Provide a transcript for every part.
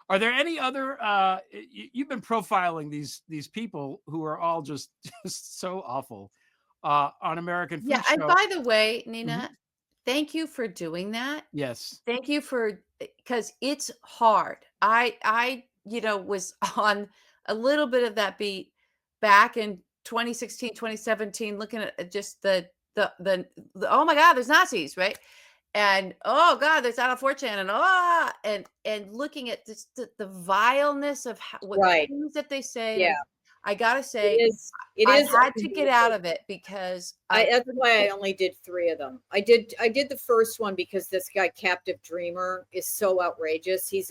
Are there any other? You've been profiling these people who are all just so awful on American Yeah, Food and Show. by the way, Mhm. Nina, thank you for doing that. Yes. Thank you for because it's hard. Was on a little bit of that beat back in 2016, 2017, looking at just the oh my God, there's Nazis, right? And oh God, there's out of 4chan and and looking at just the vileness of what the Right. things that they say. Yeah. And I gotta It say, is. It I is had to get out unbelievable. of it because I I That's couldn't why I take only did 3 of them. I did the first one because this guy, Captive Dreamer, is so outrageous. He's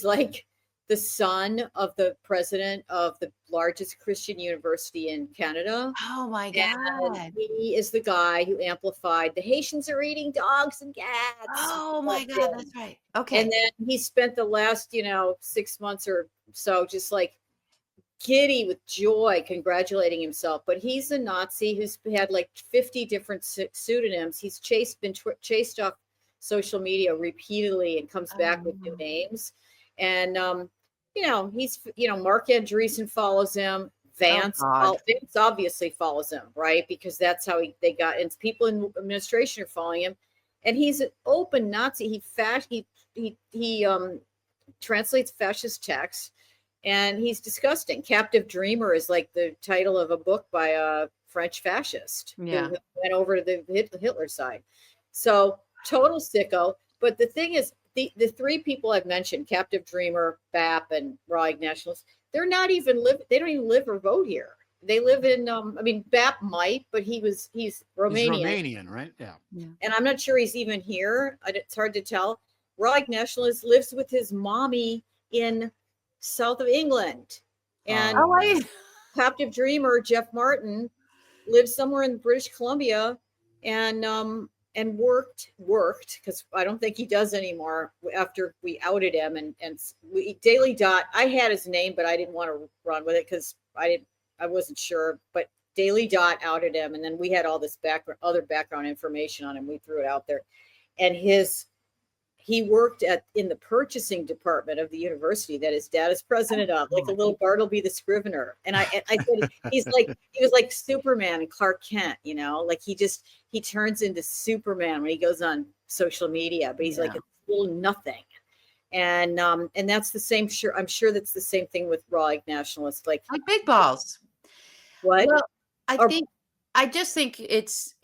like the son of the president of the largest Christian university in Canada. oh my And God. he is the guy who amplified the Haitians are eating dogs and cats. Oh That my God, thing. that's right. And Okay. then he spent the last, 6 months or so just like giddy with joy, congratulating himself. But he's a Nazi who's had like 50 different pseudonyms. He's chased off social media repeatedly and comes back with new Um, names. And Mark Andreessen follows him. oh God. Vance obviously follows him, right? Because that's how they got. And people in administration are following him. And he's an open Nazi. He translates fascist texts, and he's disgusting. Captive Dreamer is like the title of a book by a French fascist who Yeah. went over to the Hitler side. So total sicko. But the thing is, the 3 people I've mentioned, Captive Dreamer, BAP, and Rawag Nationalists, they're not even live. They don't even live or vote here. They live in. I mean, BAP might, but he's He's Romanian, Romanian, right? Yeah. Yeah. and I'm not sure he's even here. It's hard to tell. Rawag Nationalist lives with his mommy in south of England, and Oh, Oh yeah. I Captive Dreamer Jeff Martin lives somewhere in British Columbia, and worked because I don't think he does anymore after we outed him, and Daily Dot. I had his name, but I didn't want to run with it because I wasn't sure, but Daily Dot outed him, and then we had all this other background information on him. We threw it out there, and he worked in the purchasing department of the university that his dad is president of, like a little Bartleby the Scrivener. And I said he was like Superman and Clark Kent, like he turns into Superman when he goes on social media, but he's like yeah. a little nothing. And that's the same. Sure, I'm sure that's the same thing with Rawag Nationalists. Like Like big balls. what? Well, I Or think I just think it's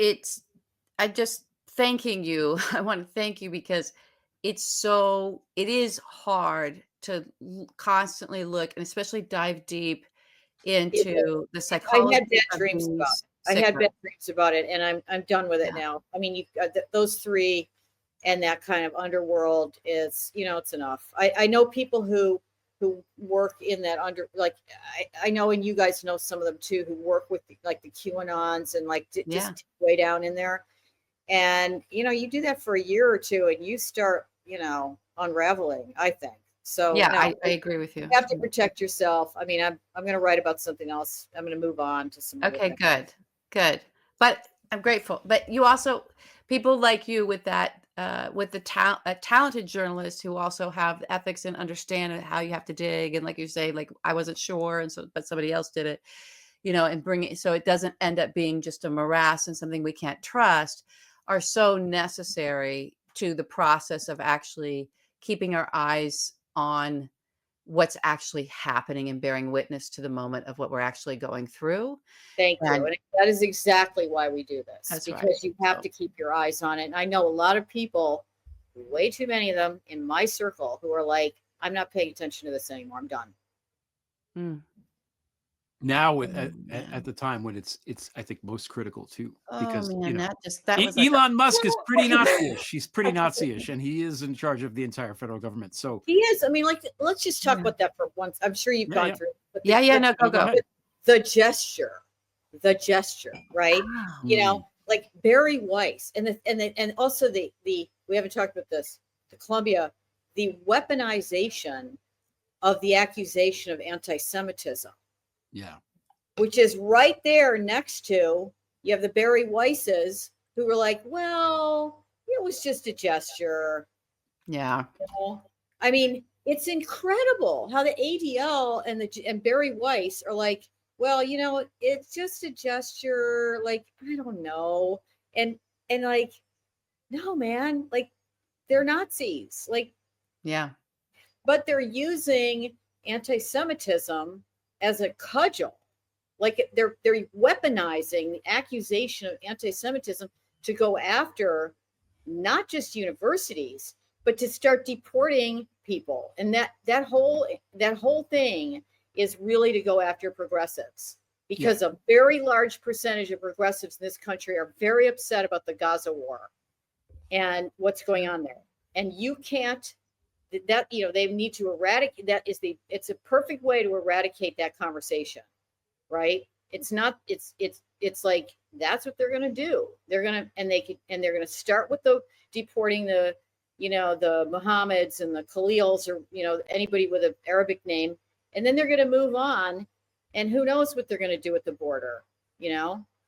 I just thanking you. I want to thank you because it is hard to constantly look and especially dive deep it, into the I had psychology bad of dreams about these it. I had sickos. bad dreams about it, and I'm done with it Yeah. now. I mean, you've got those 3, and that kind of underworld is, it's enough. I know people who work in that like I know, and you guys know some of them too, who work with like the QAnons and like Yeah. just way down in there. And you do that for a year or 2, and you start unraveling, I think. So Yeah, no, I agree with you. you have to protect yourself. I mean, I'm going to write about something else. I'm going to move on to some other Okay, things. good. Good. But I'm grateful. But you also people like you with that with the talented journalists who also have the ethics and understand how you have to dig and like you say like I wasn't sure and so but somebody else did it, and bring it so it doesn't end up being just a morass and something we can't trust are so necessary to the process of actually keeping our eyes on what's actually happening and bearing witness to the moment of what we're actually going through. Thank you. And And that is exactly why we do this, that's right. because you have So, to keep your eyes on it. And I know a lot of people, way too many of them in my circle, who are like, I'm not paying attention to this anymore. I'm done. mm, Now at man. the time when it's I think most critical too, Oh, because man, that was like a Elon Musk is pretty Okay. Nazi-ish. He's pretty Nazi-ish, and he is in charge of the entire federal government. So He is. I mean, like, let's just talk yeah. about that for once. I'm sure you've yeah, gone yeah. through it, but Yeah, yeah, no, go, No, go go. ahead. the gesture, right? Wow. Mm. Like Barry Weiss, and also the we haven't talked about this. The Columbia, the weaponization of the accusation of anti-Semitism, Yeah. which is right there next to, you have the Barry Weisses who were like, well, it was just a gesture. Yeah. I mean, it's incredible how the ADL and Barry Weiss are like, well, it's just a gesture. Like, I don't know. And like, no, man, like they're Nazis. Like, Yeah. but they're using anti-Semitism as a cudgel. Like they're weaponizing the accusation of anti-Semitism to go after not just universities, but to start deporting people. And that whole thing is really to go after progressives, because a very large percentage of progressives in this country are very upset about the Gaza war and what's going on there. And you can't, that, they need to eradicate, it's a perfect way to eradicate that conversation, right? It's not, it's like, that's what they're going to do. They're going to start with the deporting the Mohammeds and the Khalils, or, anybody with an Arabic name. And then they're going to move on, and who knows what they're going to do at the border,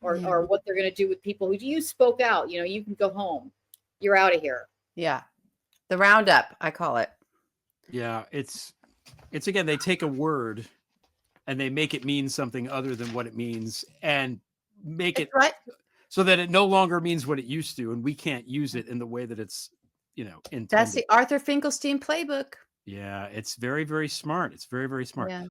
or what they're going to do with people who you spoke out, you can go home. You're out of here. Yeah. The roundup, I call it. Yeah. It's again, they take a word and they make it mean something other than what it means, and make it right, so that it no longer means what it used to, and we can't use it in the way that it's, intended. That's the Arthur Finkelstein playbook. Yeah, it's very, very smart. It's very, very smart. Yeah.